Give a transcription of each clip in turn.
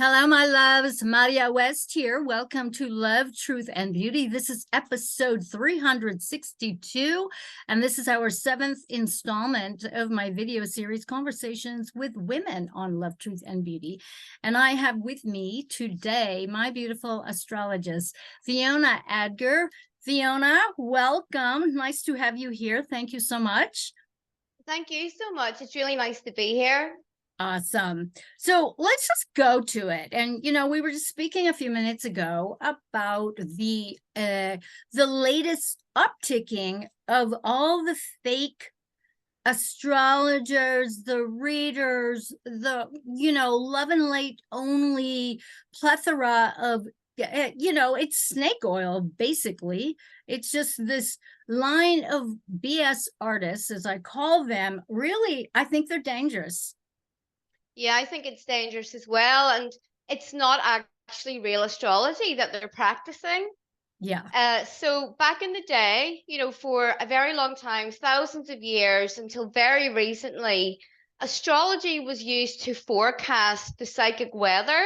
Hello, my loves. Maria West here. Welcome to Love, Truth, and Beauty. This is episode 362, and this is our 7th installment of my video series, Conversations with Women on Love, Truth, and Beauty. And I have with me today my beautiful astrologist, Fiona Aedgar. Fiona, welcome. Nice to have you here. Thank you so much. Thank you so much. It's really nice to be here. Awesome. So let's just go to it. And, we were just speaking a few minutes ago about the latest upticking of all the fake astrologers, the readers, the, love and light only plethora of, it's snake oil, basically. It's just this line of BS artists, as I call them. Really, I think they're dangerous. Yeah, I think it's dangerous as well. And it's not actually real astrology that they're practicing. Yeah. So back in the day, for a very long time, thousands of years until very recently, astrology was used to forecast the psychic weather.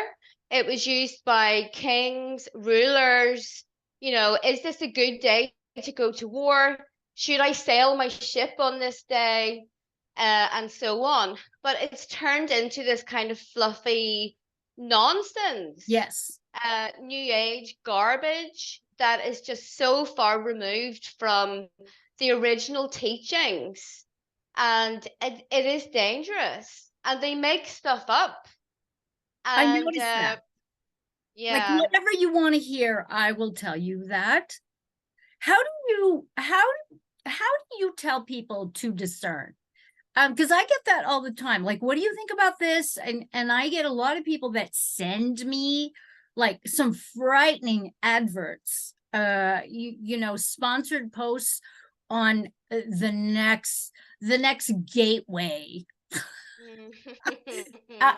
It was used by kings, rulers. Is this a good day to go to war? Should I sail my ship on this day? And so on. But it's turned into this kind of fluffy nonsense. Yes. New age garbage that is just so far removed from the original teachings. And it is dangerous. And they make stuff up. I And noticed that. yeah. Like, whatever you want to hear, I will tell you that. How do you tell people to discern? Because I get that all the time. Like, what do you think about this? And I get a lot of people that send me like some frightening adverts, sponsored posts on the next gateway.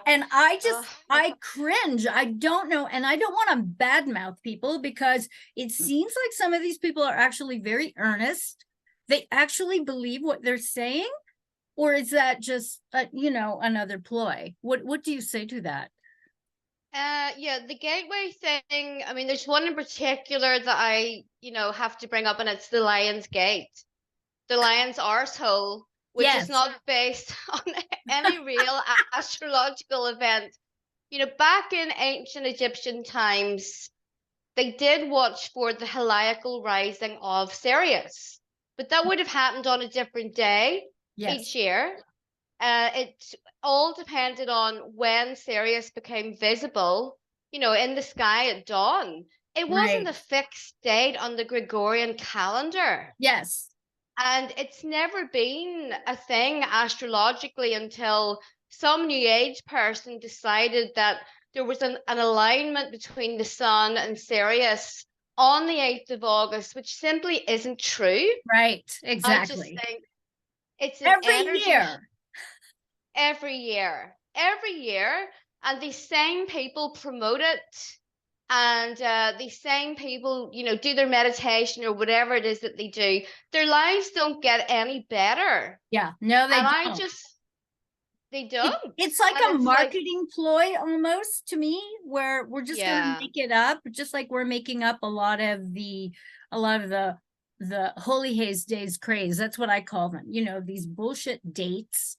And I cringe. I don't know. And I don't want to badmouth people because it seems like some of these people are actually very earnest. They actually believe what they're saying. Or is that just, another ploy? What do you say to that? Yeah, the gateway thing, I mean, there's one in particular that I, have to bring up, and it's the Lion's Gate. The Lion's Arsehole, which Yes. is not based on any real astrological event. Back in ancient Egyptian times, they did watch for the heliacal rising of Sirius, but that would have happened on a different day each year. It all depended on when Sirius became visible, in the sky at dawn. It wasn't a fixed date on the Gregorian calendar. Yes. And it's never been a thing astrologically until some New Age person decided that there was an alignment between the sun and Sirius on the 8th of August, which simply isn't true. Right, exactly. I just think it's an every energy year. Every year, and these same people promote it, and these same people, do their meditation or whatever it is that they do. Their lives don't get any better. Yeah, no, they don't. They don't. It's like a marketing ploy almost to me, where we're just gonna make it up, just like we're making up a lot of the holy haze days craze. That's what I call them. These bullshit dates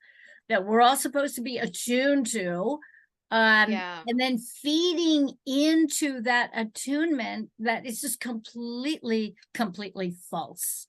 that we're all supposed to be attuned to, and then feeding into that attunement that is just completely false.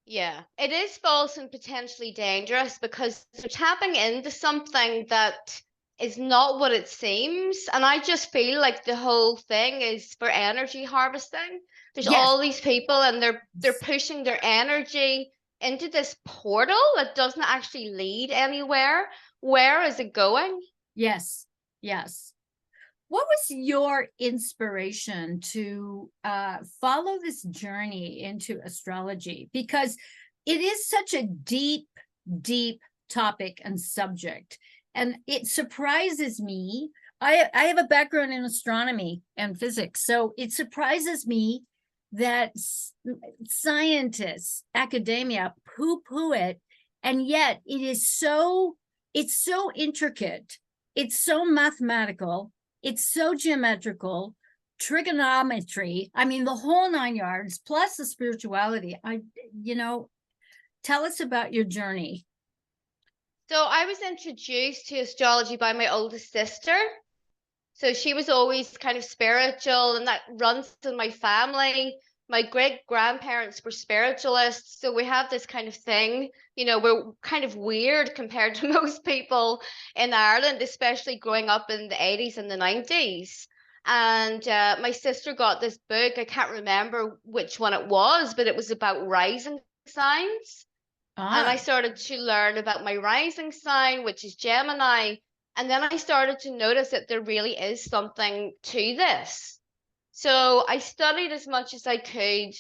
Yeah, it is false and potentially dangerous because they're tapping into something that is not what it seems. And I just feel like the whole thing is for energy harvesting. There's all these people and they're pushing their energy into this portal that doesn't actually lead anywhere. Where is it going? Yes. What was your inspiration to follow this journey into astrology? Because it is such a deep topic and subject, and it surprises me. I have a background in astronomy and physics, so it surprises me that scientists, academia poo-poo it, and yet it's so intricate, it's so mathematical, it's so geometrical, trigonometry. I mean, the whole 9 yards, plus the spirituality. Tell us about your journey. So I was introduced to astrology by my oldest sister. So she was always kind of spiritual, and that runs in my family. My great grandparents were spiritualists. So we have this kind of thing, we're kind of weird compared to most people in Ireland, especially growing up in the 80s and the 90s. And my sister got this book. I can't remember which one it was, but it was about rising signs. And I started to learn about my rising sign, which is Gemini. And then I started to notice that there really is something to this. So I studied as much as I could.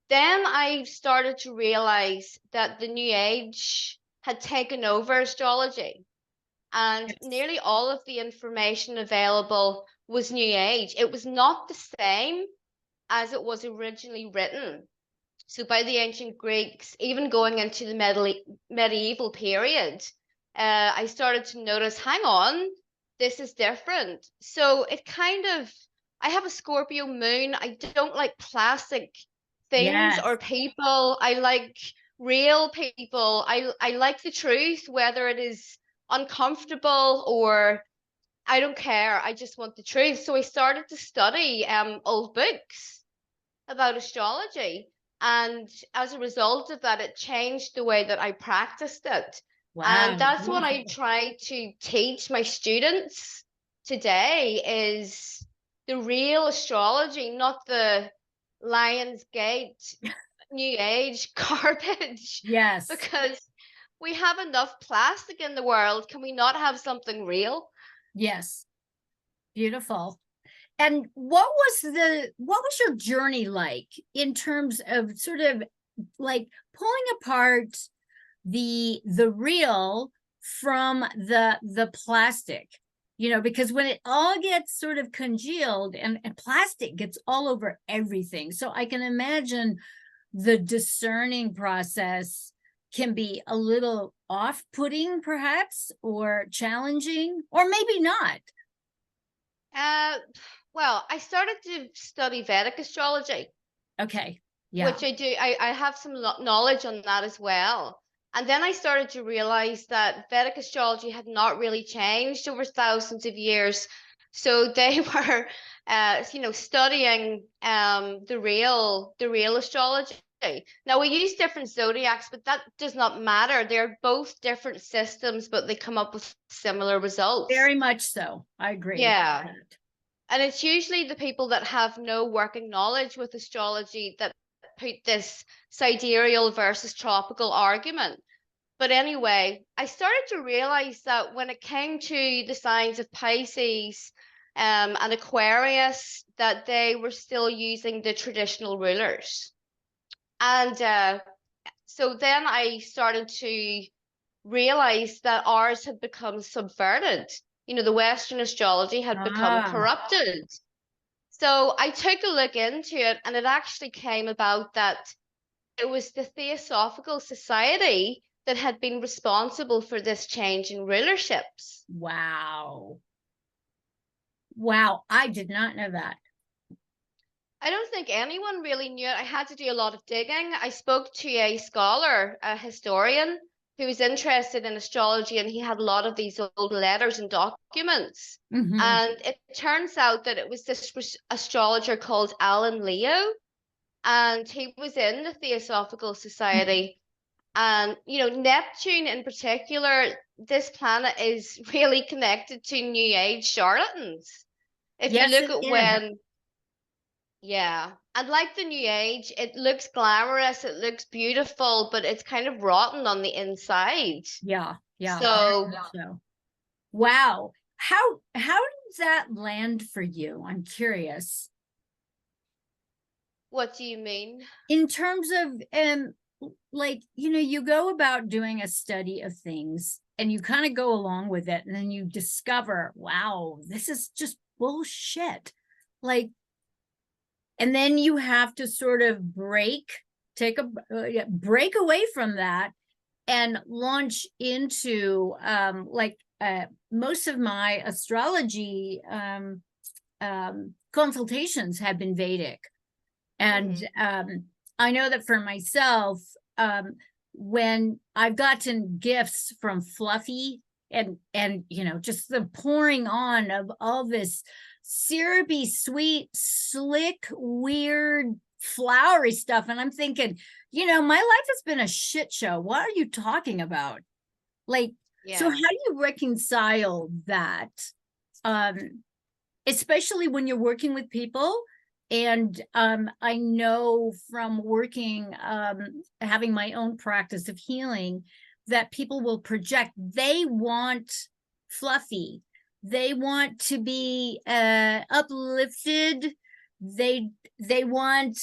Then I started to realize that the New Age had taken over astrology, and nearly all of the information available was New Age. It was not the same as it was originally written. So by the ancient Greeks, even going into the medieval period, I started to notice, hang on, this is different. So I have a Scorpio moon. I don't like plastic things or people. I like real people. I like the truth, whether it is uncomfortable or I don't care. I just want the truth. So I started to study old books about astrology. And as a result of that, it changed the way that I practiced it. Wow. And that's what I try to teach my students today, is the real astrology, not the Lionsgate New Age garbage. Yes. Because we have enough plastic in the world. Can we not have something real? Yes. Beautiful. And what was your journey like in terms of sort of like pulling apart the real from the plastic, because when it all gets sort of congealed and plastic gets all over everything. So I can imagine the discerning process can be a little off-putting perhaps, or challenging, or maybe not. Well, I started to study Vedic astrology. Okay. Yeah. Which I do. I have some knowledge on that as well. And then I started to realize that Vedic astrology had not really changed over thousands of years. So they were, studying the real astrology. Now we use different zodiacs, but that does not matter. They're both different systems, but they come up with similar results. Very much so. I agree. Yeah. And it's usually the people that have no working knowledge with astrology that put this sidereal versus tropical argument. But anyway, I started to realize that when it came to the signs of Pisces and Aquarius, that they were still using the traditional rulers. And so then I started to realize that ours had become subverted. The Western astrology had become corrupted. So I took a look into it, and it actually came about that it was the Theosophical Society that had been responsible for this change in rulerships. Wow. Wow, I did not know that. I don't think anyone really knew it. I had to do a lot of digging. I spoke to a scholar, a historian, who was interested in astrology, and he had a lot of these old letters and documents. Mm-hmm. And it turns out that it was this astrologer called Alan Leo, and he was in the Theosophical Society. And, Neptune in particular, this planet is really connected to New Age charlatans. If you look at yeah. And like the New Age, it looks glamorous, it looks beautiful, but it's kind of rotten on the inside. Yeah. So wow. How does that land for you? I'm curious. What do you mean? In terms of you go about doing a study of things and you kind of go along with it, and then you discover, wow, this is just bullshit. And then you have to sort of break away from that and launch into most of my astrology consultations have been Vedic. And I know that for myself, when I've gotten gifts from Fluffy and you know, just the pouring on of all this syrupy, sweet, slick, weird, flowery stuff, and I'm thinking, you know, my life has been a shit show. What are you talking about? Like, so how do you reconcile that? Especially when you're working with people. And I know from working, having my own practice of healing, that people will project. They want fluffy. They want to be uplifted. They want,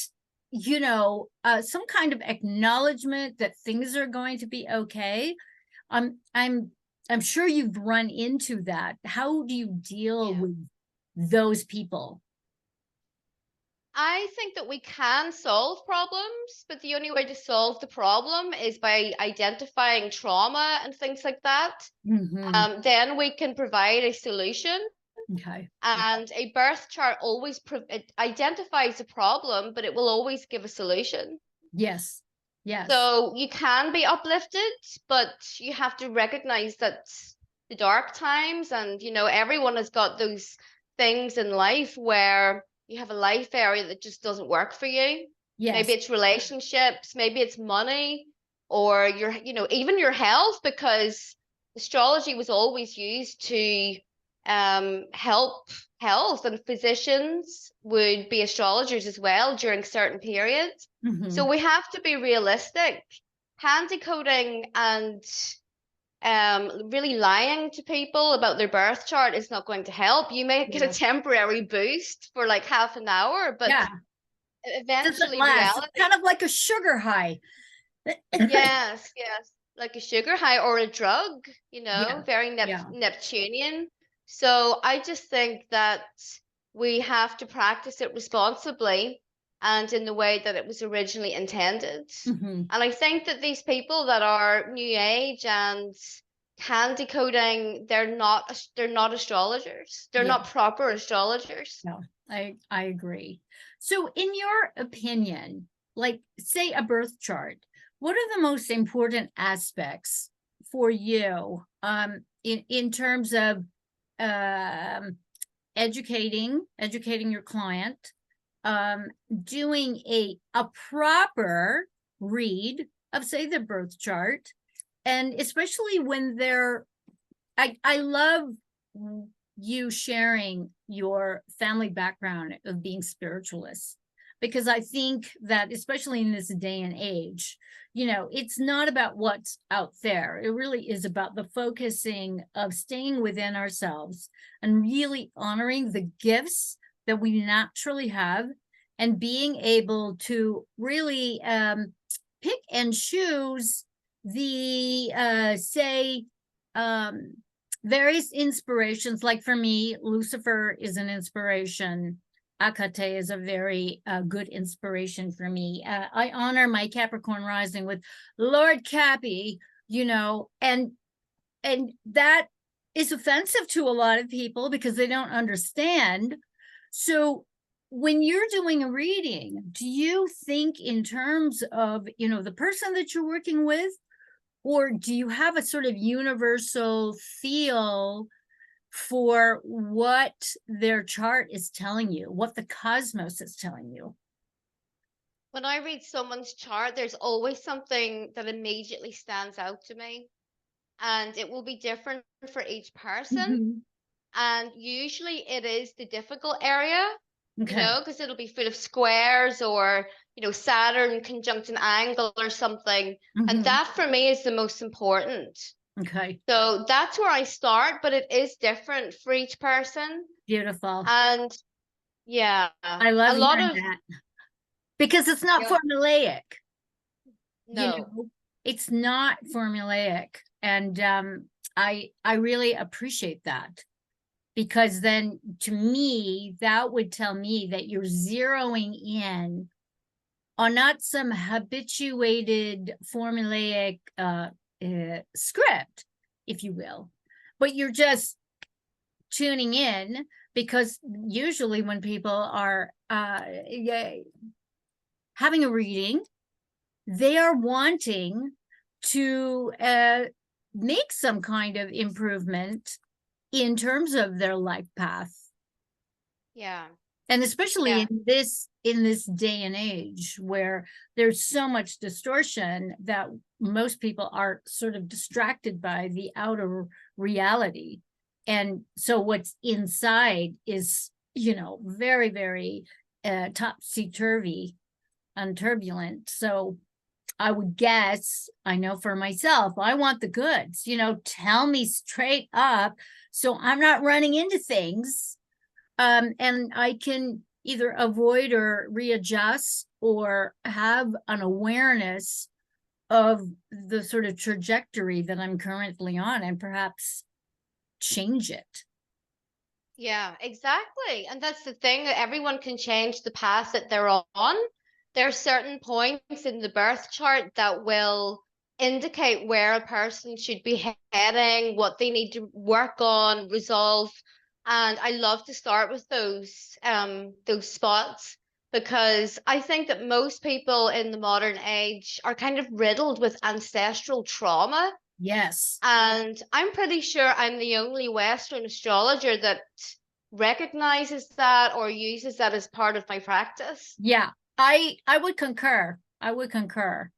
you know, some kind of acknowledgement that things are going to be okay. I'm sure you've run into that. How do you deal with those people? I think that we can solve problems, but the only way to solve the problem is by identifying trauma and things like that. Then we can provide a solution. Okay. And a birth chart always it identifies a problem, but it will always give a solution. Yes. Yes. So you can be uplifted, but you have to recognize that the dark times, and you know, everyone has got those things in life where you have a life area that just doesn't work for you. Yes. Maybe it's relationships, maybe it's money, or your, you know, even your health, because astrology was always used to help health, and physicians would be astrologers as well during certain periods. So we have to be realistic. Hand decoding and really lying to people about their birth chart is not going to help. You may get a temporary boost for like half an hour, but eventually reality. It's kind of like a sugar high. Yes, like a sugar high or a drug, you know, very Neptunian. So I just think that we have to practice it responsibly and in the way that it was originally intended. And I think that these people that are new age and hand decoding, they're not astrologers. They're not proper astrologers. No, I agree. So in your opinion, like say a birth chart, what are the most important aspects for you in terms of educating your client, doing a proper read of, say, the birth chart, and especially when they're, I love you sharing your family background of being spiritualists, because I think that especially in this day and age, you know, it's not about what's out there. It really is about the focusing of staying within ourselves and really honoring the gifts that we naturally have, and being able to really pick and choose the various inspirations. Like for me, Lucifer is an inspiration. Akate is a very good inspiration for me. I honor my Capricorn rising with Lord Cappy, you know, and that is offensive to a lot of people because they don't understand. So when you're doing a reading, do you think in terms of, you know, the person that you're working with, or do you have a sort of universal feel for what their chart is telling you, what the cosmos is telling you? When I read someone's chart, there's always something that immediately stands out to me, and it will be different for each person. And usually it is the difficult area, you know, because it'll be full of squares, or, you know, Saturn conjunct an angle or something. And that for me is the most important. So that's where I start, but it is different for each person. Beautiful. And I love that, because it's not formulaic. No, you know, it's not formulaic. And I really appreciate that, because then to me, that would tell me that you're zeroing in on not some habituated formulaic script, if you will, but you're just tuning in, because usually when people are having a reading, they are wanting to make some kind of improvement in terms of their life path. Yeah. And especially Yeah. in this day and age where there's so much distortion that most people are sort of distracted by the outer reality. And so what's inside is, very, very topsy-turvy and turbulent. So I would guess, I know for myself, I want the goods, tell me straight up so I'm not running into things. And I can either avoid or readjust or have an awareness of the sort of trajectory that I'm currently on and perhaps change it. Yeah, exactly. And that's the thing, that everyone can change the path that they're on. There are certain points in the birth chart that will indicate where a person should be heading, what they need to work on, resolve. And I love to start with those spots, because I think that most people in the modern age are kind of riddled with ancestral trauma. Yes. And I'm pretty sure I'm the only Western astrologer that recognizes that or uses that as part of my practice. Yeah, I would concur. I would concur.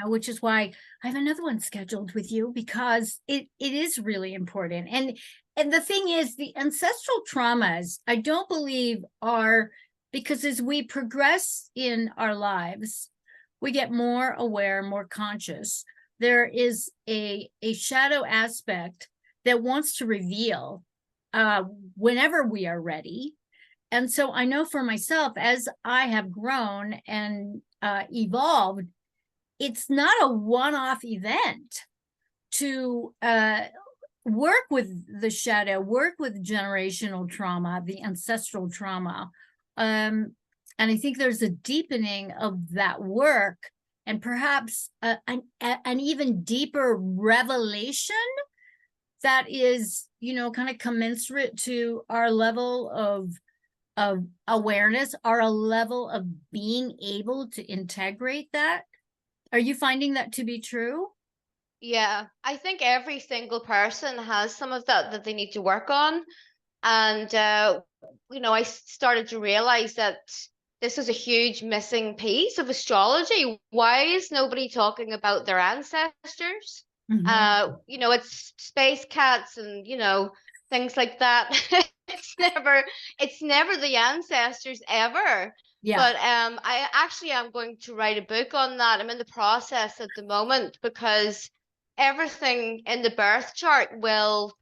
Which is why I have another one scheduled with you, because it is really important. And the thing is, the ancestral traumas, I don't believe are, because as we progress in our lives, we get more aware, more conscious. There is a shadow aspect that wants to reveal whenever we are ready. And so I know for myself, as I have grown and evolved, it's not a one-off event to work with the shadow, work with generational trauma, the ancestral trauma. And I think there's a deepening of that work, and perhaps an even deeper revelation that is, kind of commensurate to our level of awareness, our level of being able to integrate that. Are you finding that to be true? Yeah, I think every single person has some of that they need to work on. And, I started to realize that this is a huge missing piece of astrology. Why is nobody talking about their ancestors? Mm-hmm. It's space cats and, things like that. It's never the ancestors ever. Yeah. But I actually am going to write a book on that. I'm in the process at the moment, because everything in the birth chart will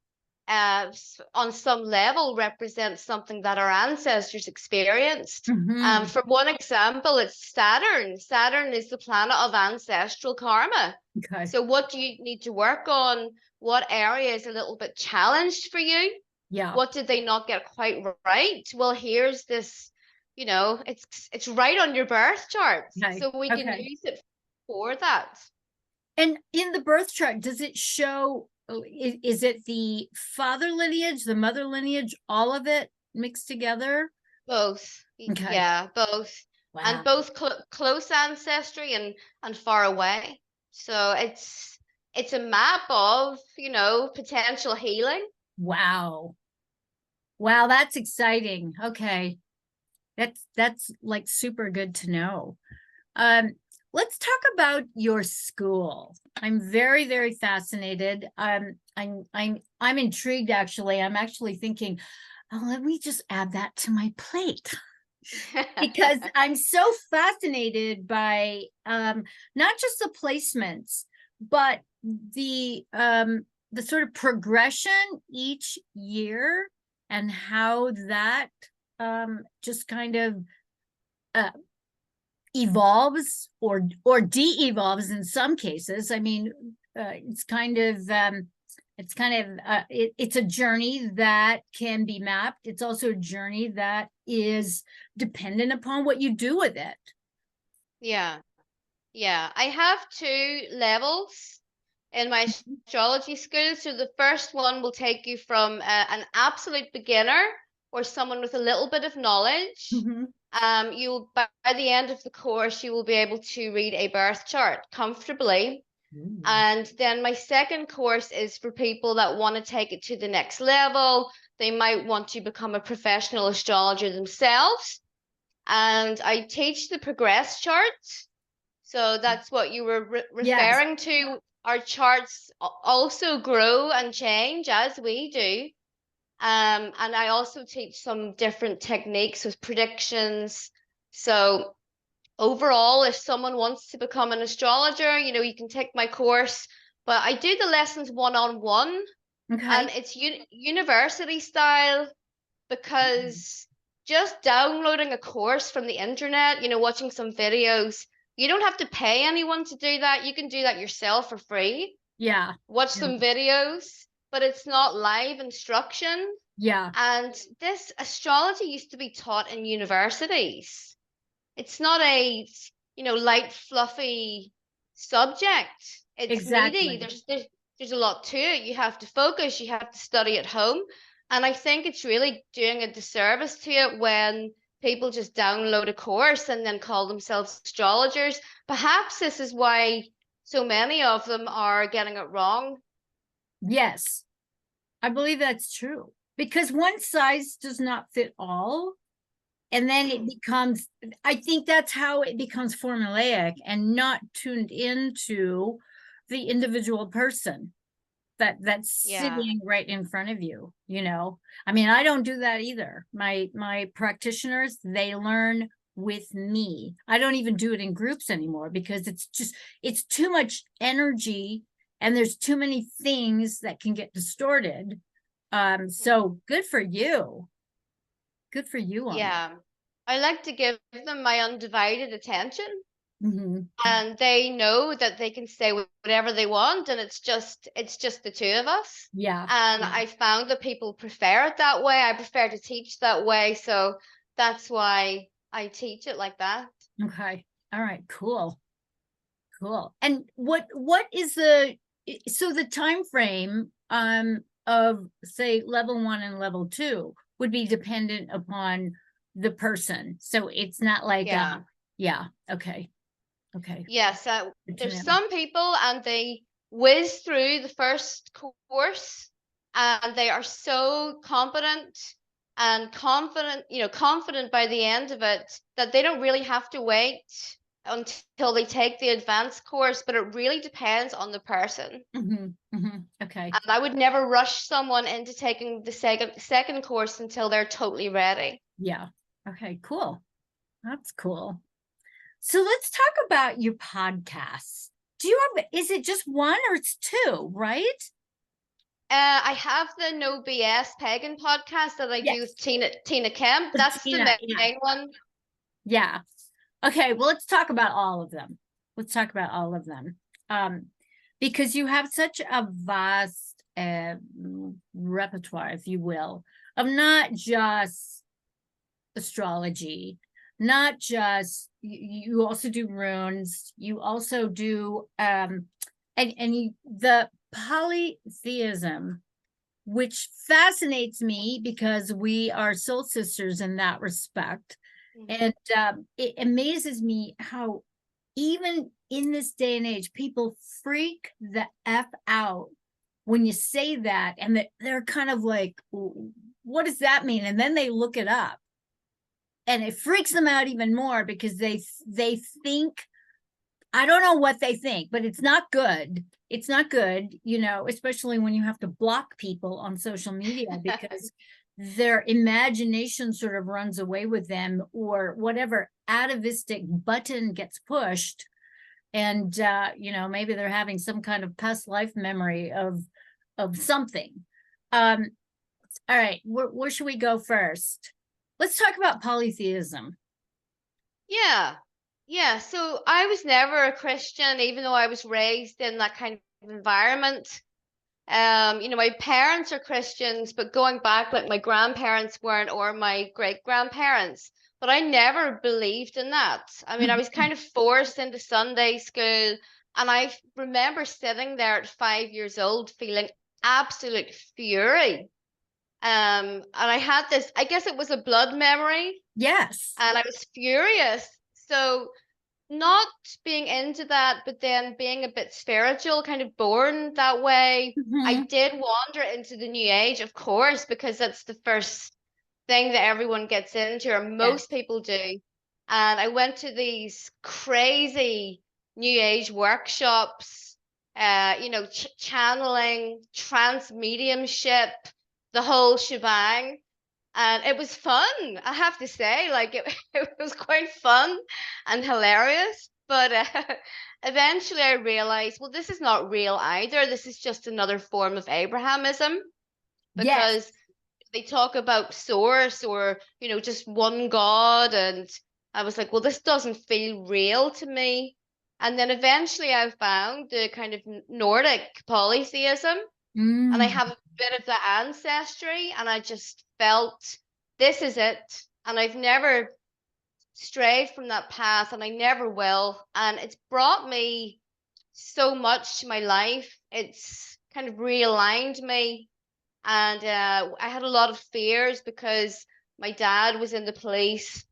on some level represent something that our ancestors experienced. Mm-hmm. For one example, it's Saturn. Saturn is the planet of ancestral karma. Okay. So what do you need to work on? What area is a little bit challenged for you? Yeah. What did they not get quite right? Well, here's this, it's right on your birth chart. Okay. So we can Okay. use it for that. And in the birth chart, does it show, is it the father lineage, the mother lineage, all of it mixed together? Both. Okay. Yeah, both. Wow. And both close ancestry and far away. So it's a map of, potential healing. Wow. Wow, that's exciting. Okay. That's like super good to know. Let's talk about your school. I'm very, very fascinated. I'm intrigued, actually. I'm actually thinking, oh, let me just add that to my plate. Because I'm so fascinated by not just the placements, but the sort of progression each year, and how that just kind of evolves or de-evolves in some cases. I mean, it's kind of it's a journey that can be mapped. It's also a journey that is dependent upon what you do with it. Yeah. Yeah. I have two levels. in my astrology school. So the first one will take you from an absolute beginner or someone with a little bit of knowledge. You'll, by the end of the course, you will be able to read a birth chart comfortably. And then my second course is for people that want to take it to the next level. They might want to become a professional astrologer themselves. And I teach the progress charts. So that's what you were Yes. referring to. Our charts also grow and change as we do. And I also teach some different techniques with predictions. So overall, if someone wants to become an astrologer, you know, you can take my course, but I do the lessons one-on-one, Okay. and it's university style, because just downloading a course from the internet, you know, watching some videos, you don't have to pay anyone to do that. You can do that yourself for free. Yeah. Watch some videos, but it's not live instruction. Yeah. And this astrology used to be taught in universities. It's not a, you know, light, fluffy subject. It's Exactly. meaty. There's a lot to it. You have to focus, you have to study at home. And I think it's really doing a disservice to it when people just download a course and then call themselves astrologers. Perhaps this is why so many of them are getting it wrong. Yes, I believe that's true, because one size does not fit all. And then it becomes, I think that's how it becomes formulaic and not tuned into the individual person that's sitting right in front of you, you know. I mean, I don't do that either. My practitioners, they learn with me. I don't even do it in groups anymore, because it's too much energy and there's too many things that can get distorted. So good for you. Good for you on that. I like to give them my undivided attention. Mm-hmm. And they know that they can say whatever they want, and it's just the two of us. Yeah. And I found that people prefer it that way. I prefer to teach that way, so that's why I teach it like that. Okay. All right. Cool. And what is the time frame of, say, level 1 and level 2 would be dependent upon the person. So it's not like okay. Yes, there's some people and they whiz through the first course and they are so competent and confident by the end of it that they don't really have to wait until they take the advanced course, but it really depends on the person. Okay. And I would never rush someone into taking the second course until they're totally ready. Yeah. Okay, cool. That's cool. So let's talk about your podcast. Is it just one or it's two, right? I have the No BS Pagan podcast that I do with Tina Kemp. That's the main one. Yeah. Okay, well, let's talk about all of them. Because you have such a vast repertoire, if you will, of not just astrology, not just, you also do runes, you also do the polytheism, which fascinates me because we are soul sisters in that respect. And it amazes me how even in this day and age, people freak the F out when you say that, and they're kind of like, what does that mean? And then they look it up, and it freaks them out even more because they think, I don't know what they think, but it's not good. It's not good, you know, especially when you have to block people on social media because their imagination sort of runs away with them, or whatever atavistic button gets pushed. And, you know, maybe they're having some kind of past life memory of something. All right, where should we go first? Let's talk about polytheism. Yeah. So I was never a Christian, even though I was raised in that kind of environment. You know, my parents are Christians, but going back, like my grandparents weren't, or my great-grandparents. But I never believed in that. I mean, I was kind of forced into Sunday school, And I remember sitting there at 5 years old feeling absolute fury. And I had this, I guess it was a blood memory, Yes. and I was furious. So not being into that, but then being a bit spiritual, kind of born that way. I Mhm. did wander into the new age, of course, because that's the first thing that everyone gets into, or Yes. most people do. And I went to these crazy new age workshops, channeling, trance mediumship, the whole shebang. And it was fun, I have to say. Like it was quite fun and hilarious. But eventually I realized, well, this is not real either. This is just another form of Abrahamism, Yes. because they talk about source, or just one God. And I was like, well, this doesn't feel real to me. And then eventually I found the kind of Nordic polytheism, and I Mm. have a bit of the ancestry, and I just felt this is it. And I've never strayed from that path, and I never will. And it's brought me so much to my life. It's kind of realigned me. And I had a lot of fears because my dad was in the police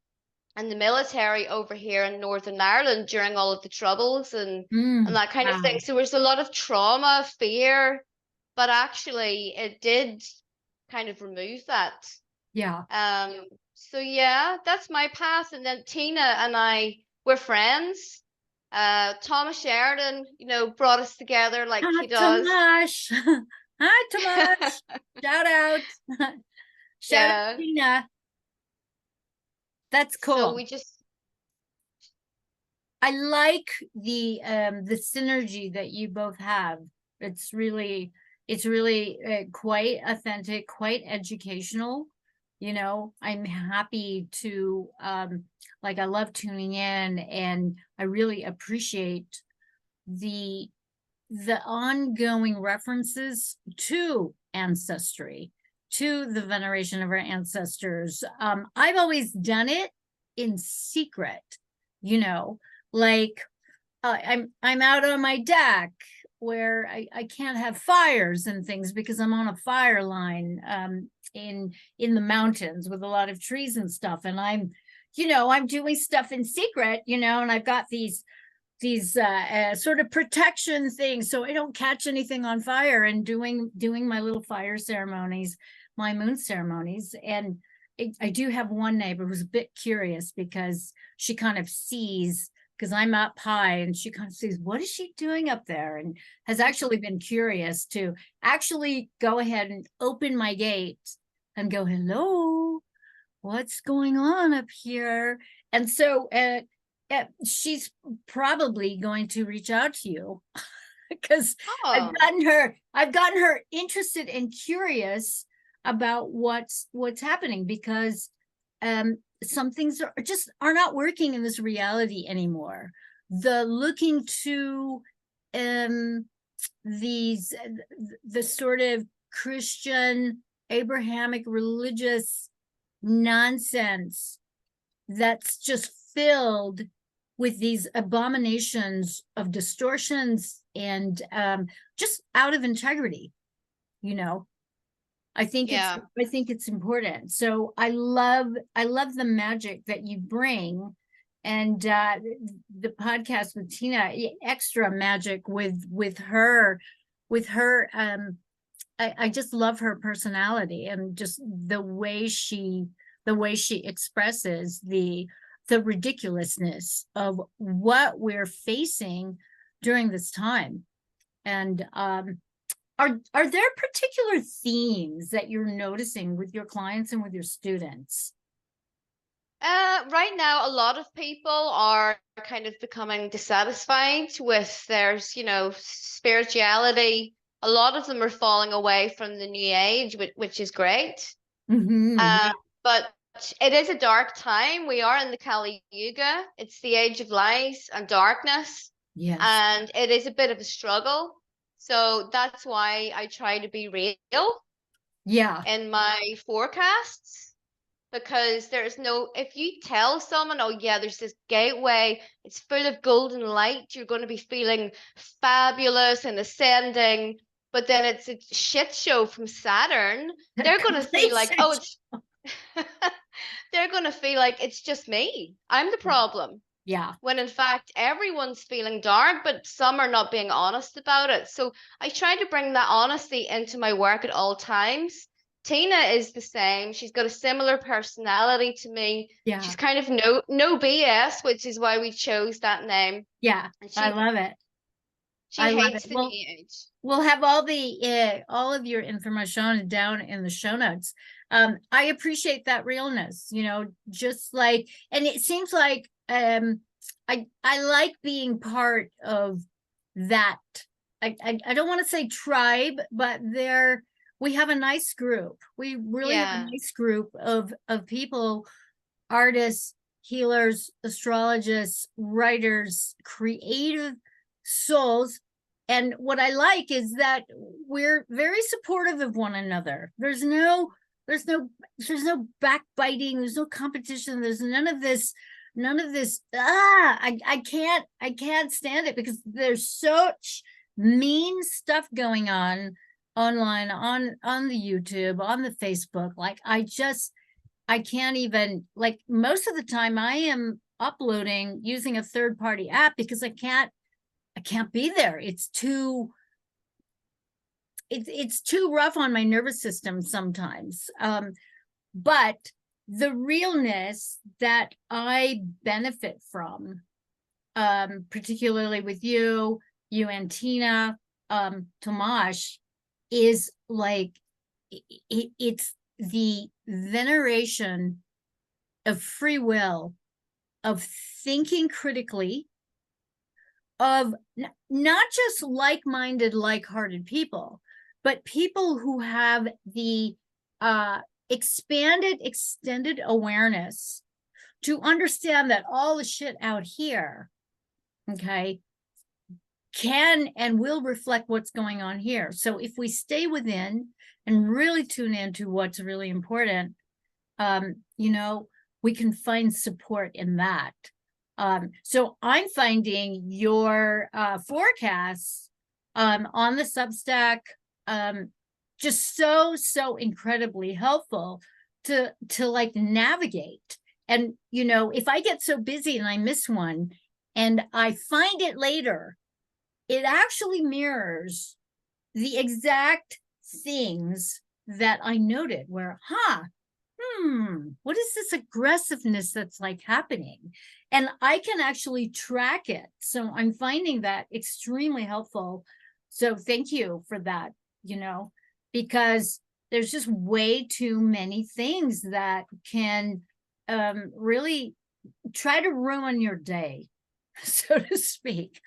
and the military over here in Northern Ireland during all of the troubles, and Mm. that kind of thing. Wow. So there's a lot of trauma, fear, but actually it did kind of remove that. Yeah. So yeah, that's my path. And then Tina and I, we're friends. Thomas Sheridan, brought us together like Hi, he does. Tomash. Hi, Tomash. Shout out. Shout out, Yeah. Tina. That's So cool. we just, I like the synergy that you both have. It's really quite authentic, quite educational. I'm happy to like I love tuning in, and I really appreciate the ongoing references to ancestry, to the veneration of our ancestors. I've always done it in secret, you know, like I'm out on my deck where I can't have fires and things because I'm on a fire line in the mountains with a lot of trees and stuff. And I'm doing stuff in secret, and I've got these sort of protection things so I don't catch anything on fire, and doing my little fire ceremonies, my moon ceremonies. And I do have one neighbor who's a bit curious because she kind of sees, because I'm up high, and she kind of sees, what is she doing up there? And has actually been curious to actually go ahead and open my gate and go, hello, what's going on up here? And so she's probably going to reach out to you because oh, I've gotten her interested and curious about what's happening, because some things are not working in this reality anymore. The looking to these the sort of Christian Abrahamic religious nonsense that's just filled with these abominations of distortions and just out of integrity. you know I think yeah. it's important. So I love the magic that you bring, and the podcast with Tina, extra magic with her. I just love her personality, and just the way she expresses the ridiculousness of what we're facing during this time. And are there particular themes that you're noticing with your clients and with your students? Right now, a lot of people are kind of becoming dissatisfied with their, spirituality. A lot of them are falling away from the new age, which is great. Yeah. But it is a dark time. We are in the Kali Yuga. It's the age of light and darkness, Yes. and it is a bit of a struggle. So that's why I try to be real Yeah. in my forecasts. because there's no, if you tell someone, oh yeah, there's this gateway, it's full of golden light, you're going to be feeling fabulous and ascending, but then it's a shit show from Saturn, they're going to feel Complete like, shit oh, it's they're going to feel like it's just me, I'm the problem. Yeah. When in fact everyone's feeling dark, but some are not being honest about it. So I try to bring that honesty into my work at all times. Tina is the same. She's got a similar personality to me. Yeah. She's kind of no BS, which is why we chose that name. Yeah. And I love it. she I love hates it. the Well, new age. we'll have all of your information down in the show notes. I appreciate that realness, just like, and it seems like I like being part of that. I don't want to say tribe, but we have a nice group. We really have a nice group of people, artists, healers, astrologists, writers, creative souls. And what I like is that we're very supportive of one another. There's no backbiting, there's no competition, there's none of this. I can't stand it, because there's such mean stuff going on online, on the YouTube, on the Facebook. Like, I can't even, like, most of the time I am uploading using a third-party app because I can't be there. It's too rough on my nervous system sometimes. But the realness that I benefit from, particularly with you and Tina, Tomash, is like, it's the veneration of free will, of thinking critically, of not just like-minded, like-hearted people, but people who have the extended awareness to understand that all the shit out here, okay, can and will reflect what's going on here. So if we stay within and really tune into what's really important, we can find support in that. So I'm finding your forecasts on the Substack just so incredibly helpful to like navigate. And if I get so busy and I miss one and I find it later, it actually mirrors the exact things that I noted, where what is this aggressiveness that's like happening? And I can actually track it. So I'm finding that extremely helpful. So thank you for that, because there's just way too many things that can really try to ruin your day, so to speak,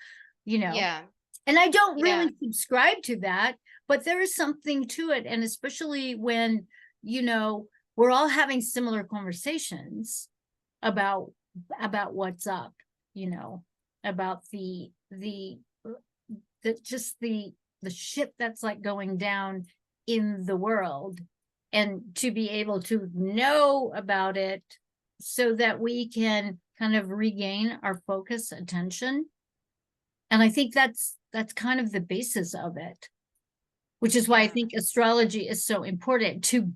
Yeah. And I don't really subscribe to that, but there is something to it. And especially when, we're all having similar conversations about what's up, about the shit that's like going down in the world, and to be able to know about it so that we can kind of regain our focus, attention. And I think that's kind of the basis of it, which is why I think astrology is so important, to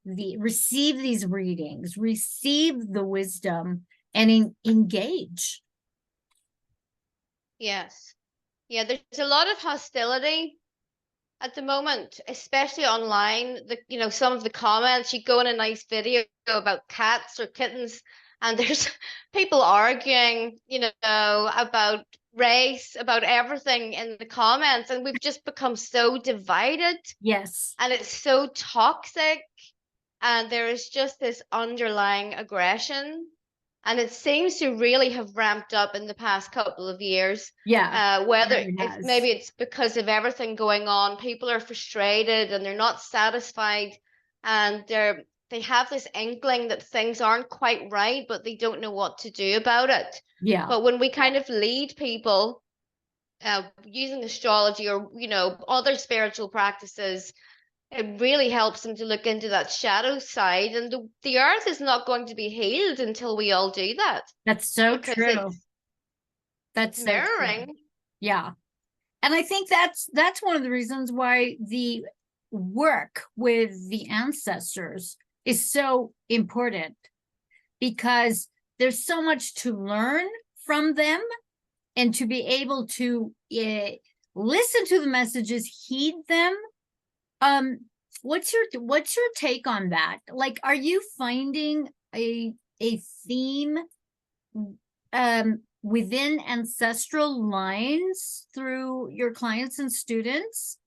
receive these readings, receive the wisdom, and engage. Yes. Yeah, there's a lot of hostility at the moment, especially online. Some of the comments, you go in a nice video about cats or kittens, and there's people arguing, about race, about everything in the comments, and we've just become so divided. Yes. And it's so toxic, and there is just this underlying aggression, and it seems to really have ramped up in the past couple of years. Whether maybe it's because of everything going on, people are frustrated and they're not satisfied, and they have this inkling that things aren't quite right, but they don't know what to do about it. But when we kind of lead people using astrology or other spiritual practices it really helps them to look into that shadow side. And the earth is not going to be healed until we all do that, That's so because true. it's That's so true. mirroring. Yeah. And I think that's one of the reasons why the work with the ancestors is so important, because there's so much to learn from them, and to be able to listen to the messages, heed them. What's your take on that? Like, are you finding a theme within ancestral lines through your clients and students?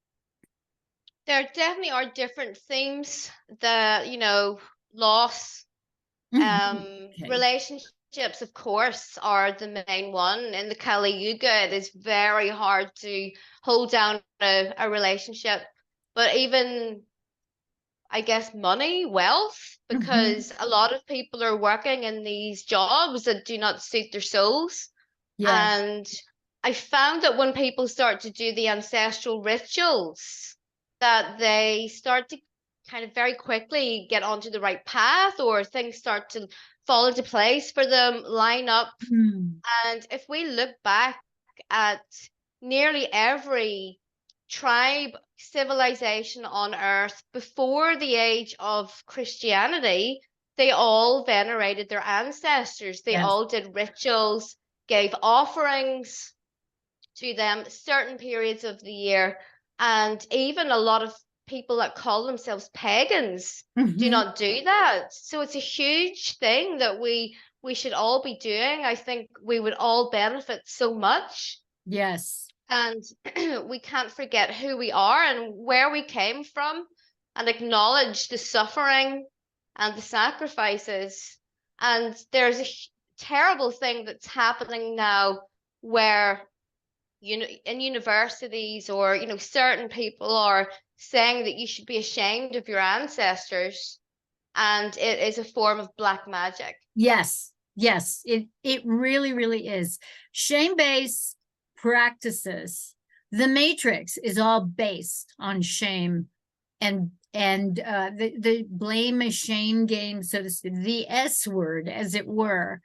There definitely are different themes. Loss, Okay. relationships, of course, are the main one. In the Kali Yuga, it is very hard to hold down a relationship. But even, I guess, money, wealth, because a lot of people are working in these jobs that do not suit their souls. Yes. And I found that when people start to do the ancestral rituals, that they start to kind of very quickly get onto the right path, or things start to fall into place for them, line up. And if we look back at nearly every tribe, civilization on Earth before the age of Christianity, they all venerated their ancestors. They Yes. all did rituals, gave offerings to them certain periods of the year. And even a lot of people that call themselves pagans do not do that. So it's a huge thing that we should all be doing. I think we would all benefit so much. Yes. And we can't forget who we are and where we came from, and acknowledge the suffering and the sacrifices. And there's a terrible thing that's happening now where, in universities, or, certain people are saying that you should be ashamed of your ancestors, and it is a form of black magic. Yes. Yes. It really, really is. Shame-based practices. The Matrix is all based on shame and the blame and shame game, so to speak, the S word, as it were,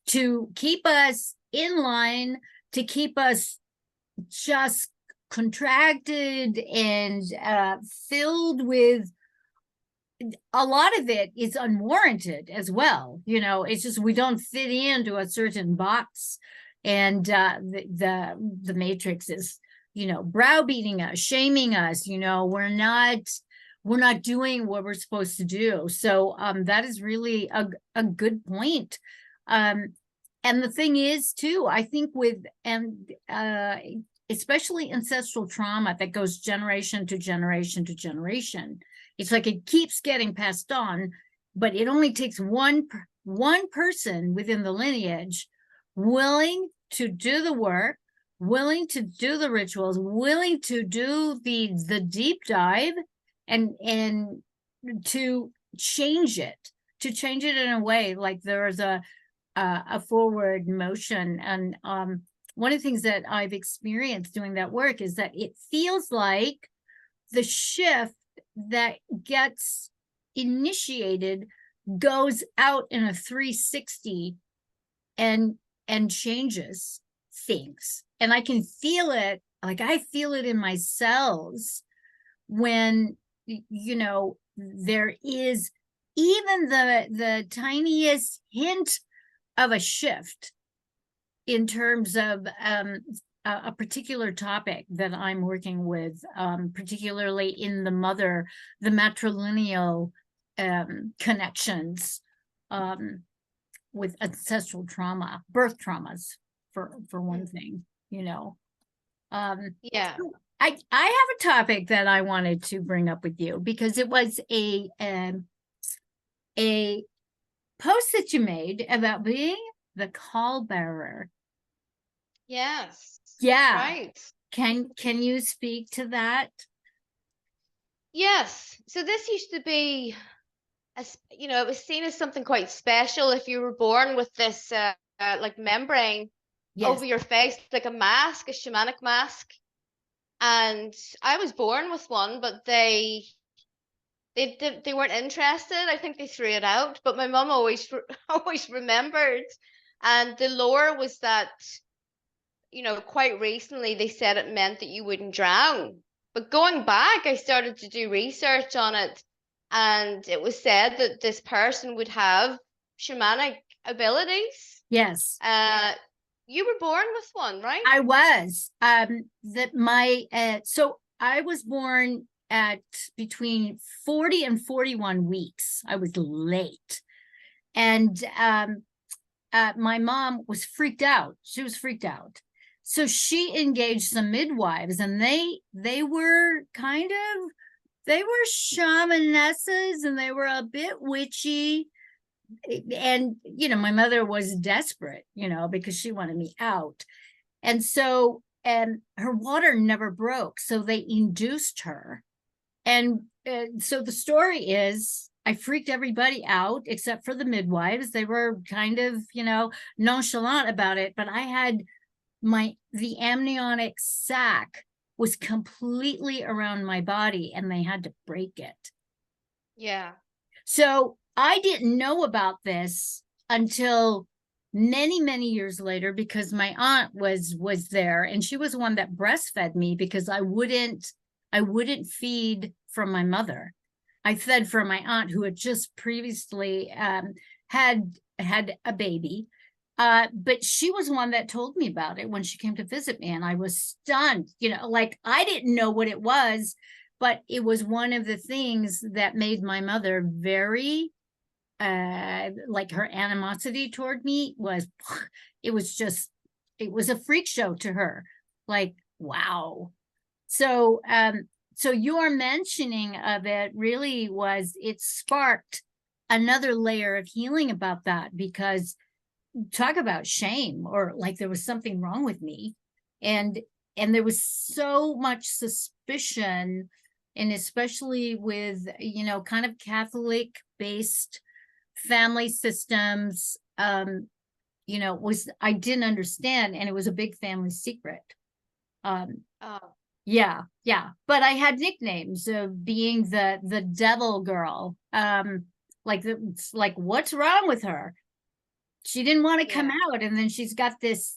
to keep us in line, to keep us just contracted and filled with, a lot of it is unwarranted as well. It's just we don't fit into a certain box, and the Matrix is, browbeating us, shaming us. We're not doing what we're supposed to do. So that is really a good point. And the thing is too, I think especially ancestral trauma that goes generation to generation to generation, it's like it keeps getting passed on, but it only takes one person within the lineage willing to do the work, willing to do the rituals, willing to do the deep dive, and to change it in a way like there's a forward motion. And one of the things that I've experienced doing that work is that it feels like the shift that gets initiated goes out in a 360 and changes things. And I can feel it, like I feel it in my cells when, there is even the tiniest hint of a shift in terms of a particular topic that I'm working with, particularly in the matrilineal connections with ancestral trauma, birth traumas, for one thing. Yeah. I have a topic that I wanted to bring up with you, because it was a post that you made about being the call bearer. Yes. Yeah. Right. Can you speak to that? Yes. So this used to be, it was seen as something quite special if you were born with this like membrane over your face, like a mask, a shamanic mask. And I was born with one, but they they weren't interested. I think they threw it out, but my mum always always remembered. And the lore was that, quite recently they said it meant that you wouldn't drown. But going back, I started to do research on it, and it was said that this person would have shamanic abilities. Yes. You were born with one, right? I was. So I was born at between 40 and 41 weeks. I was late. And my mom was freaked out. She was freaked out. So she engaged some midwives, and they were shamanesses, and they were a bit witchy. And my mother was desperate, because she wanted me out. And so her water never broke, so they induced her. And so the story is, I freaked everybody out except for the midwives. They were kind of, nonchalant about it, but I had the amniotic sac was completely around my body, and they had to break it. Yeah. So I didn't know about this until many, many years later, because my aunt was there, and she was the one that breastfed me, because I wouldn't feed from my mother. I fed from my aunt, who had just previously had a baby. But she was one that told me about it when she came to visit me, and I was stunned. Like, I didn't know what it was, but it was one of the things that made my mother very, like, her animosity toward me was, it was a freak show to her. Like, wow. So, so your mentioning of it really it sparked another layer of healing about that, because talk about shame, or like there was something wrong with me. And there was so much suspicion, and especially with, kind of Catholic based family systems, I didn't understand, and it was a big family secret. Yeah. But I had nicknames of being the devil girl. Like what's wrong with her? She didn't want to come out, and then she's got this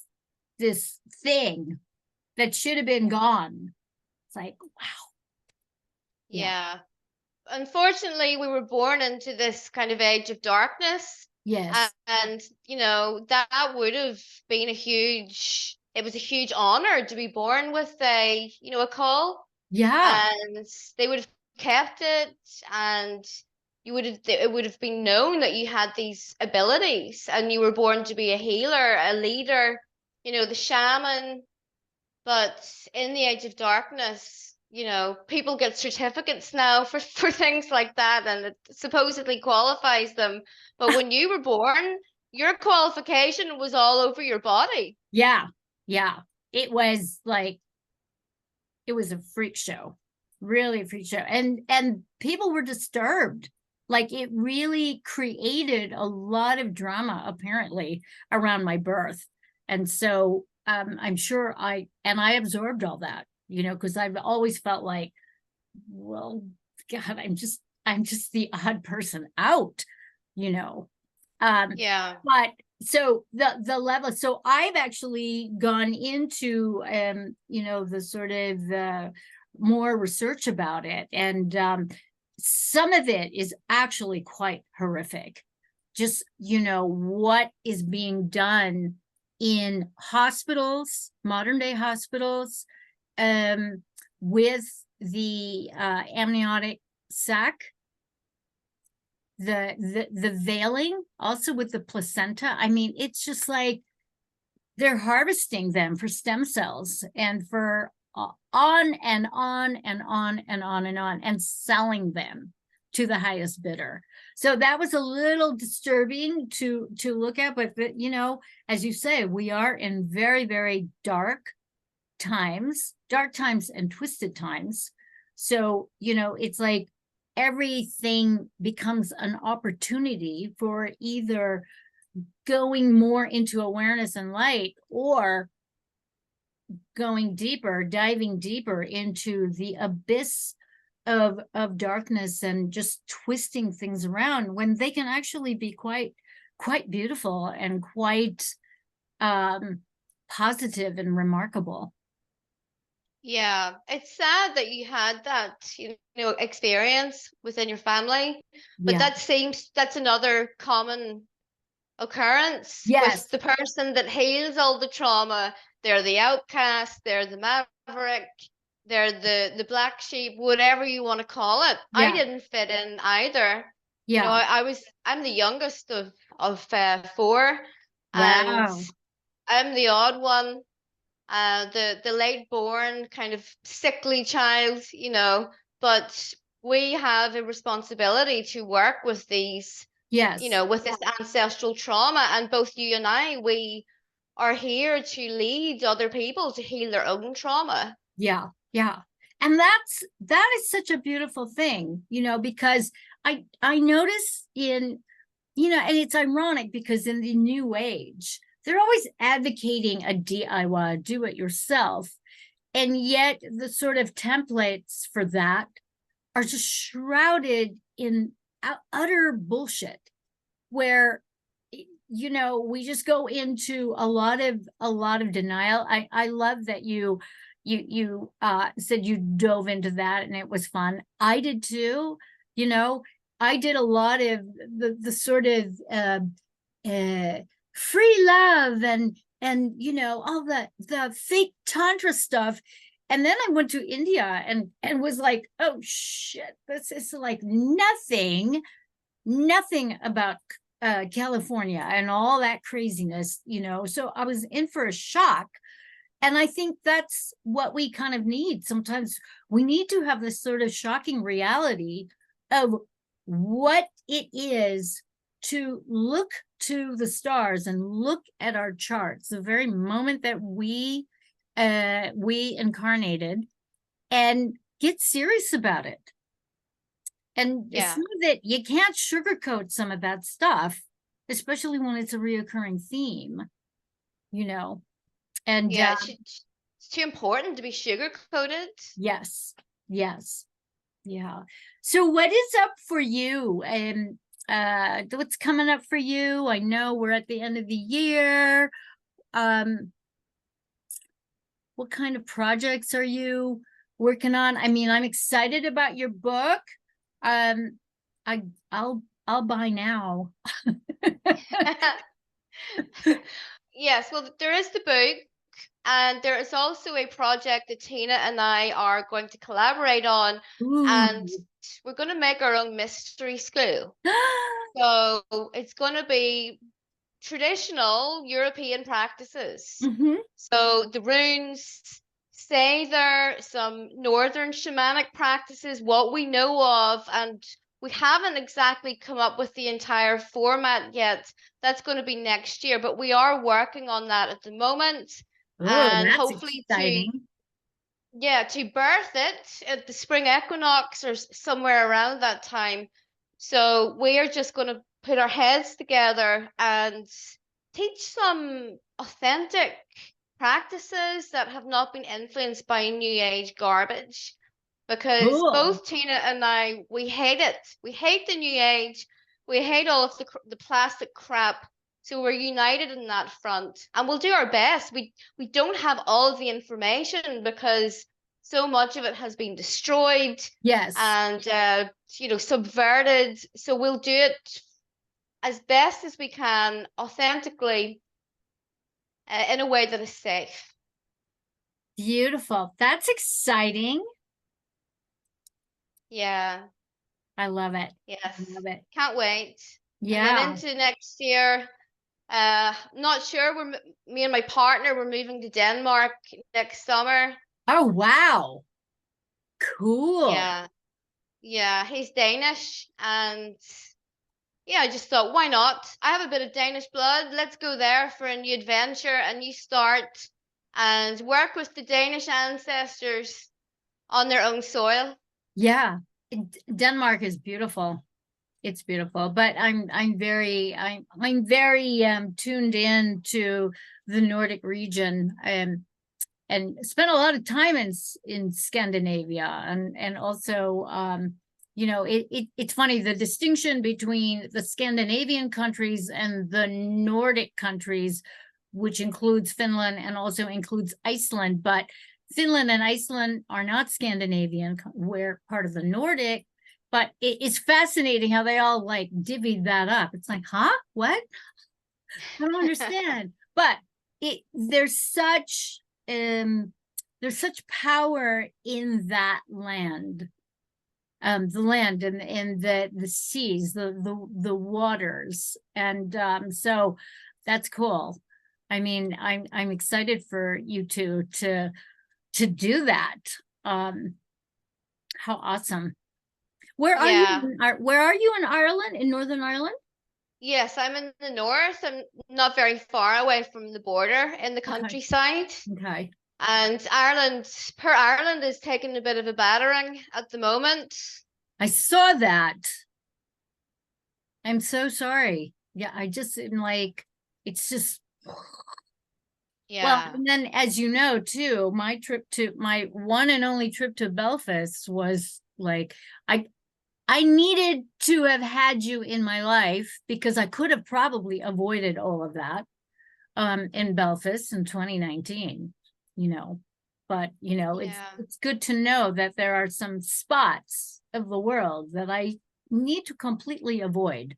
thing that should have been gone. It's like, wow. Yeah. Unfortunately, we were born into this kind of age of darkness. Yes. And, that would have been it was a huge honor to be born with a call. Yeah. And they would have kept it, and it would have been known that you had these abilities, and you were born to be a healer, a leader, the shaman. But in the age of darkness, people get certificates now for things like that, and it supposedly qualifies them. But when you were born, your qualification was all over your body. Yeah. It was a freak show, really a freak show. And people were disturbed. Like, it really created a lot of drama, apparently, around my birth. And so I'm sure I absorbed all that, because I've always felt like, well, God, I'm just the odd person out, Yeah. But so the level, so I've actually gone into, the sort of more research about it. And some of it is actually quite horrific. Just, what is being done in hospitals, modern day hospitals, with the amniotic sac, the veiling, also with the placenta. I mean, it's just like they're harvesting them for stem cells, and for on and on and on and on and on, and selling them to the highest bidder. So that was a little disturbing to look at. But as you say, we are in very, very dark times and twisted times. So, it's like everything becomes an opportunity for either going more into awareness and light, or diving deeper into the abyss of darkness and just twisting things around, when they can actually be quite beautiful and quite positive and remarkable. Yeah, it's sad that you had that, experience within your family, but Yeah. that's another common occurrence Yes. with the person that heals all the trauma. They're the outcast, they're the maverick, they're the black sheep, whatever you want to call it. I Yeah. didn't fit in either. Yeah. I'm the youngest of four, and Wow. I'm the odd one, the late born kind of sickly child, but we have a responsibility to work with these, Yes. with this ancestral trauma. And both you and I, we are here to lead other people to heal their own trauma. Yeah. Yeah. And that is such a beautiful thing, because I notice in, and it's ironic because in the new age, they're always advocating a DIY, do it yourself. And yet the sort of templates for that are just shrouded in utter bullshit, where we just go into a lot of denial. I love that you said you dove into that and it was fun. I did too. I did a lot of the sort of free love and all the fake tantra stuff. And then I went to India and was like, oh shit, this is like nothing about California and all that craziness, so I was in for a shock. And I think that's what we kind of need. Sometimes we need to have this sort of shocking reality of what it is to look to the stars and look at our charts the very moment that we incarnated, and get serious about it. And some of it, you can't sugarcoat some of that stuff, especially when it's a reoccurring theme, and it's too important to be sugar coated. Yes. Yeah. So what is up for you, and what's coming up for you? I know we're at the end of the year. What kind of projects are you working on? I mean, I'm excited about your book. I'll buy now. Yes, well, there is the book, and there is also a project that Tina and I are going to collaborate on. Ooh. And we're going to make our own mystery school. So it's going to be traditional European practices. Mm-hmm. So the runes, say there, some northern shamanic practices, what we know of, and we haven't exactly come up with the entire format yet. That's going to be next year, but we are working on that at the moment. Oh, And that's hopefully exciting. to birth it at the spring equinox or somewhere around that time. So we're just going to put our heads together and teach some authentic practices that have not been influenced by new age garbage. Because Cool. both Tina and I, we hate it. We hate the new age. We hate all of the plastic crap. So we're united in that front, and we'll do our best. We don't have all of the information because so much of it has been destroyed. Yes. And subverted. So we'll do it as best as we can, authentically, in a way that is safe. Beautiful. That's exciting. Yeah. I love it. Yes. I love it. Can't wait. Yeah. And then into next year, not sure. Me and my partner, we're moving to Denmark next summer. Oh, wow. Cool. Yeah, he's Danish, and yeah, I just thought, why not? I have a bit of Danish blood. Let's go there for a new adventure, a new start, and work with the Danish ancestors on their own soil. Yeah, Denmark is beautiful. It's beautiful, but I'm very tuned in to the Nordic region. and spent a lot of time in Scandinavia, and also it's funny, the distinction between the Scandinavian countries and the Nordic countries, which includes Finland and also includes Iceland. But Finland and Iceland are not Scandinavian, we're part of the Nordic. But it's fascinating how they all like divvied that up. It's like, huh? What? I don't understand. But there's such power in that land. The land and the seas, the waters, and so that's cool. I mean, I'm excited for you two to do that. How awesome! Where are you? Where are you in Ireland? In Northern Ireland? Yes, I'm in the north. I'm not very far away from the border in the countryside. Okay. And Ireland is taking a bit of a battering at the moment. I saw that. I'm so sorry. Yeah, I just am like, it's just. Yeah. Well, and then as you know, too, my one and only trip to Belfast was like, I needed to have had you in my life, because I could have probably avoided all of that in Belfast in 2019, but it's good to know that there are some spots of the world that I need to completely avoid.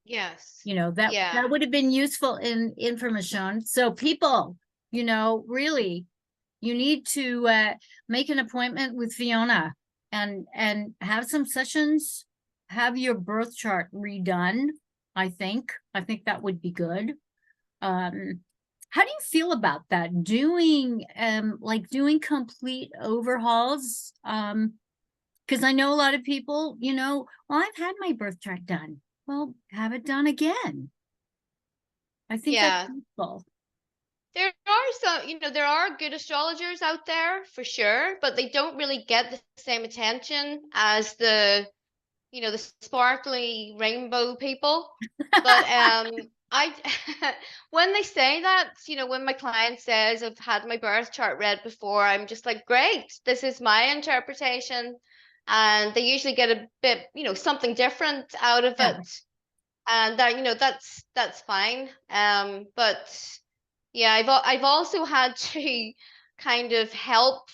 Yes. That would have been useful in information. So people, really, you need to make an appointment with Fiona and have some sessions, have your birth chart redone. I think that would be good. How do you feel about that? Doing complete overhauls? Because I know a lot of people, well, I've had my birth chart done. Well, have it done again. I think that's useful. There are some, there are good astrologers out there for sure, but they don't really get the same attention as the sparkly rainbow people. But I when they say that, when my client says I've had my birth chart read before, I'm just like, great, this is my interpretation. And they usually get a bit, something different out of it. And that's fine. But yeah, I've also had to kind of help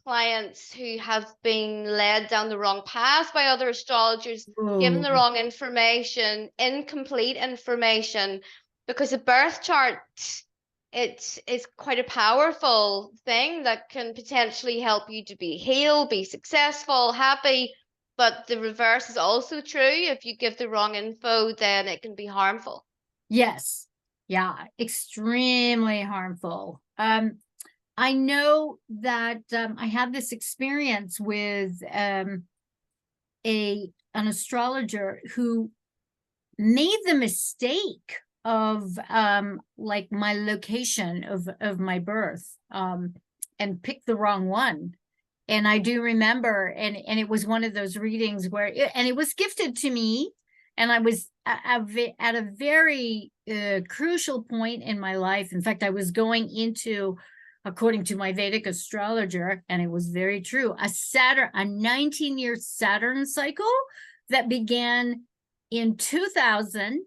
clients who have been led down the wrong path by other astrologers, given the wrong information, incomplete information, because a birth chart, it's quite a powerful thing that can potentially help you to be healed, be successful, happy. But the reverse is also true. If you give the wrong info, then it can be harmful. Yes. Yeah, extremely harmful. I know that I had this experience with an astrologer who made the mistake of like my location of my birth and picked the wrong one. And I do remember, and it was one of those readings where, and it was gifted to me, and I was at a very crucial point in my life. In fact, I was going into, according to my Vedic astrologer, and it was very true, a 19-year Saturn cycle that began in 2000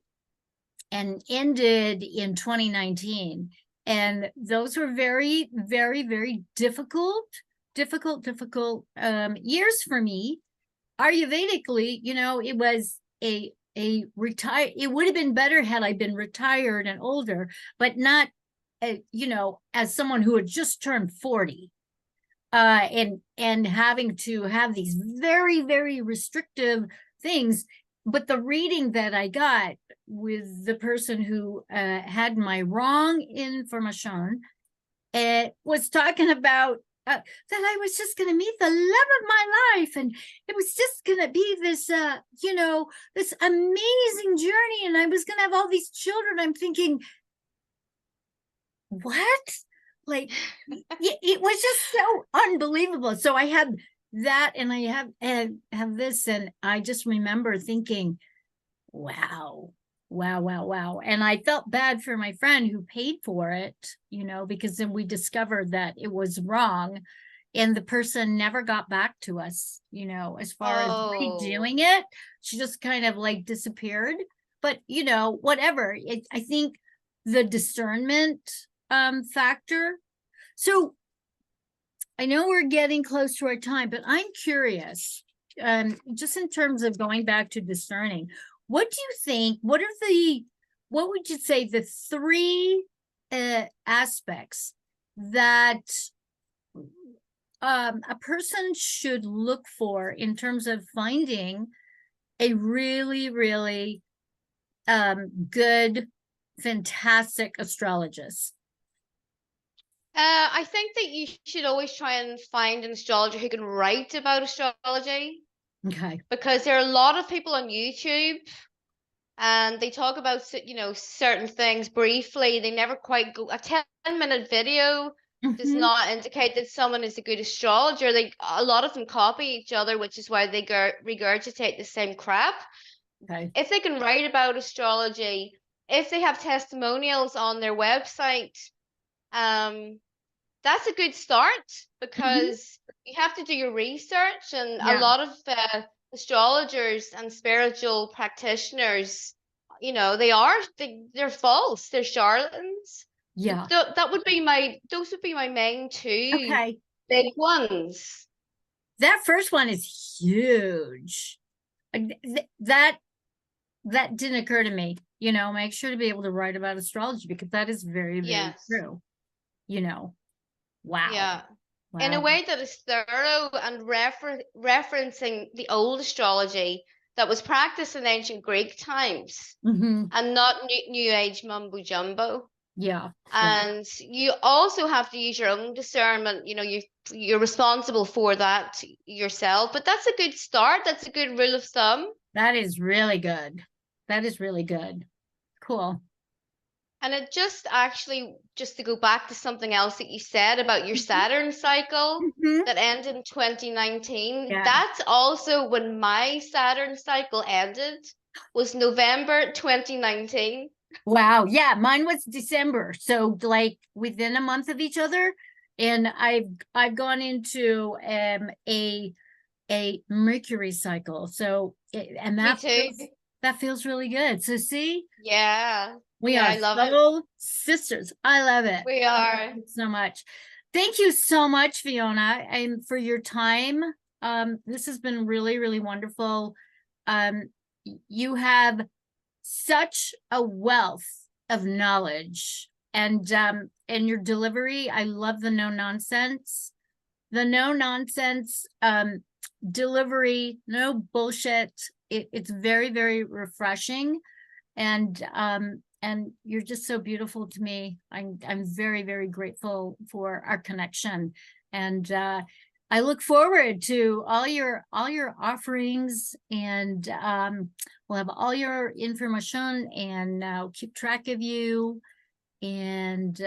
and ended in 2019. And those were very, very, very difficult years for me. Ayurvedically, it was it would have been better had I been retired and older, but not, as someone who had just turned 40, and having to have these very, very restrictive things. But the reading that I got with the person who had my wrong information, it was talking about that I was just going to meet the love of my life, and it was just going to be this, this amazing journey, and I was going to have all these children. I'm thinking, what? Like, it was just so unbelievable. So I had that, and I have this, and I just remember thinking, wow, Wow, wow, wow. And I felt bad for my friend who paid for it, you know, because then we discovered that it was wrong and the person never got back to us, you know, as far as Oh, redoing it. She just kind of like disappeared. But, you know, whatever. I think the discernment factor. So I know we're getting close to our time, but I'm curious, just in terms of going back to discerning, what do you think, what would you say the three aspects that a person should look for in terms of finding a really, really good, fantastic astrologist? I think that you should always try and find an astrologer who can write about astrology, Okay. because there are a lot of people on YouTube and they talk about, you know, certain things briefly. They never quite go. A 10-minute video does Mhm. not indicate that someone is a good astrologer. A lot of them copy each other, which is why they regurgitate the same crap. Okay. If they can write about astrology, if they have testimonials on their website, um, that's a good start, Mhm. because you have to do your research, and a Yeah. lot of astrologers and spiritual practitioners, you know, they're false, they're charlatans. So Yeah. those would be my main two Okay. big ones. That first one is huge. That didn't occur to me. You know, make sure to be able to write about astrology because that is very, very Yes. true. You know, wow. Yeah. In a Wow. way that is thorough and referencing the old astrology that was practiced in ancient Greek times, Hmm. and not new age mumbo jumbo. Yeah. Yeah. And you also have to use your own discernment. You know, you're responsible for that yourself. But that's a good start. That's a good rule of thumb. That is really good. That is really good. Cool. And it just actually, just to go back to something else that you said about your Saturn cycle Mhm. that ended in 2019, Yeah. that's also when my Saturn cycle ended, was November 2019. Wow. Yeah. Mine was December. So like within a month of each other. And I've gone into a Mercury cycle. So and Me too. that feels really good. So see, Yeah. we Yeah, are I love it. soul sisters. I love it. We I love are. it so much. Thank you so much, Fiona, and for your time. This has been really, really wonderful. Um, you have such a wealth of knowledge and your delivery. I love the no nonsense. The no nonsense delivery, no bullshit. It's very, very refreshing and you're just so beautiful to me. I'm very, very grateful for our connection, and I look forward to all your offerings, and we'll have all your information, and keep track of you. And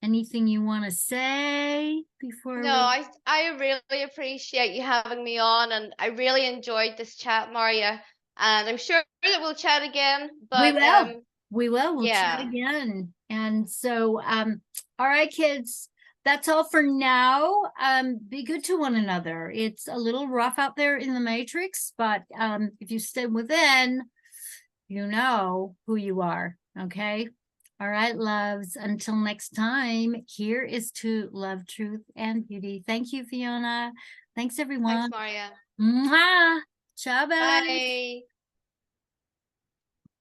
anything you want to say before No, we? I really appreciate you having me on, and I really enjoyed this chat, Maria. And I'm sure that we'll chat again. We But will. We'll chat yeah. again. And so, all right, kids, that's all for now. Be good to one another. It's a little rough out there in the matrix, but if you stay within, you know who you are. Okay. All right, loves. Until next time, here is to love, truth, and beauty. Thank you, Fiona. Thanks, Thanks, everyone. Maria. Mwah! Ciao, bye. Bye.